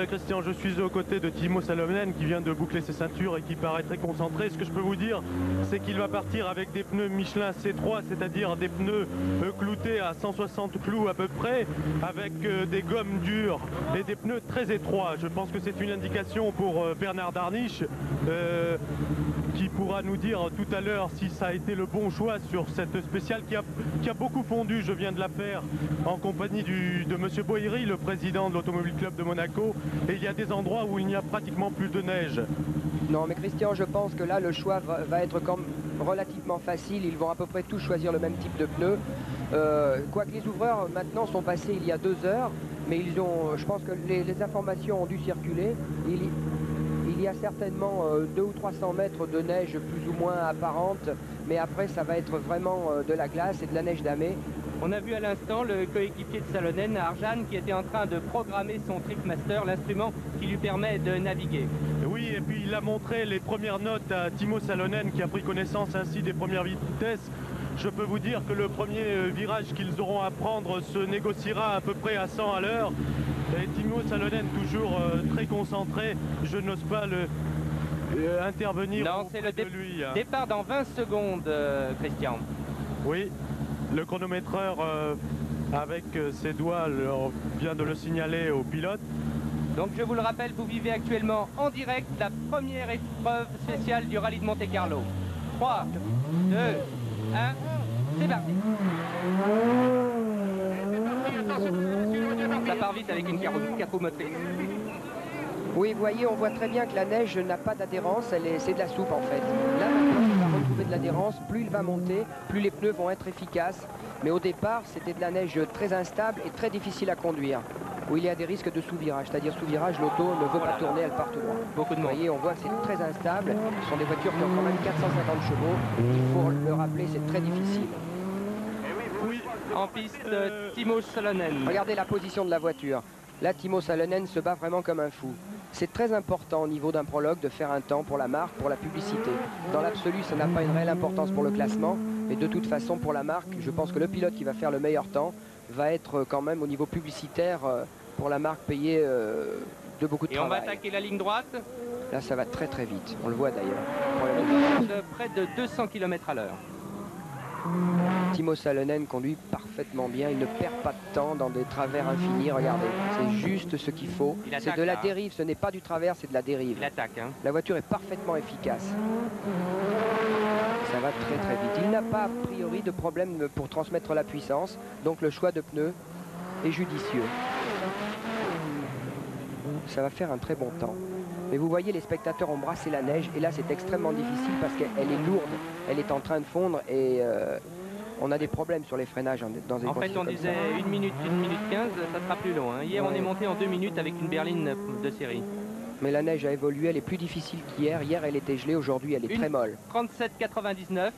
Christian, je suis aux côtés de Timo Salonen qui vient de boucler ses ceintures et qui paraît très concentré. Ce que je peux vous dire, c'est qu'il va partir avec des pneus Michelin C3, c'est-à-dire des pneus cloutés à 160 clous à peu près, avec des gommes dures et des pneus très étroits. Je pense que c'est une indication pour Bernard Darniche qui pourra nous dire tout à l'heure si ça a été le bon choix sur cette spéciale qui a beaucoup fondu. Je viens de la faire en compagnie de Monsieur Boïry, le président de l'Automobile Club de Monaco, et il y a des endroits où il n'y a pratiquement plus de neige. Non, mais Christian, je pense que là, le choix va être quand même relativement facile. Ils vont à peu près tous choisir le même type de pneus. Quoique les ouvreurs, maintenant, sont passés il y a 2 heures, mais je pense que les informations ont dû circuler. Il y a certainement 200 ou 300 mètres de neige plus ou moins apparente, mais après, ça va être vraiment de la glace et de la neige damée. On a vu à l'instant le coéquipier de Salonen, Arjan, qui était en train de programmer son Trickmaster, l'instrument qui lui permet de naviguer. Oui, et puis il a montré les premières notes à Timo Salonen qui a pris connaissance ainsi des premières vitesses. Je peux vous dire que le premier virage qu'ils auront à prendre se négociera à peu près à 100 à l'heure. Et Timo Salonen toujours très concentré, je n'ose pas intervenir. Non, c'est le départ dans 20 secondes, Christian. Oui. Le chronométreur, avec ses doigts, vient de le signaler au pilote. Donc je vous le rappelle, vous vivez actuellement en direct la première épreuve spéciale du rallye de Monte-Carlo. 3, 2, 1, c'est parti. Ça part vite avec une carbomotrice. Oui, vous voyez, on voit très bien que la neige n'a pas d'adhérence, c'est de la soupe en fait. Là, maintenant, il va retrouver de l'adhérence, plus il va monter, plus les pneus vont être efficaces. Mais au départ, c'était de la neige très instable et très difficile à conduire, où il y a des risques de sous-virage. C'est-à-dire sous-virage, l'auto ne veut pas tourner, elle part tout droit. Beaucoup de monde. Vous voyez, on voit que c'est très instable. Ce sont des voitures qui ont quand même 450 chevaux. Il faut le rappeler, c'est très difficile. Oui. En piste, Timo Salonen. Regardez la position de la voiture. Là, Timo Salonen se bat vraiment comme un fou. C'est très important au niveau d'un prologue de faire un temps pour la marque, pour la publicité. Dans l'absolu, ça n'a pas une réelle importance pour le classement, mais de toute façon, pour la marque, je pense que le pilote qui va faire le meilleur temps va être quand même au niveau publicitaire pour la marque payé de beaucoup de travail. Et on va attaquer la ligne droite. Là, ça va très très vite. On le voit d'ailleurs. Près de 200 km à l'heure. Timo Salonen conduit parfaitement bien, il ne perd pas de temps dans des travers infinis, regardez, c'est juste ce qu'il faut. C'est de la dérive, ce n'est pas du travers, c'est de la dérive. Il attaque, hein. La voiture est parfaitement efficace. Ça va très très vite. Il n'a pas a priori de problème pour transmettre la puissance, donc le choix de pneus est judicieux. Ça va faire un très bon temps. Mais vous voyez, les spectateurs ont brassé la neige et là c'est extrêmement difficile parce qu'elle est lourde, elle est en train de fondre et on a des problèmes sur les freinages dans une En fait, on disait 1 minute 15, ça sera plus long. Hein. Hier, on est monté en 2 minutes avec une berline de série. Mais la neige a évolué, elle est plus difficile qu'hier. Hier, elle était gelée, aujourd'hui, elle est très molle. 37,99.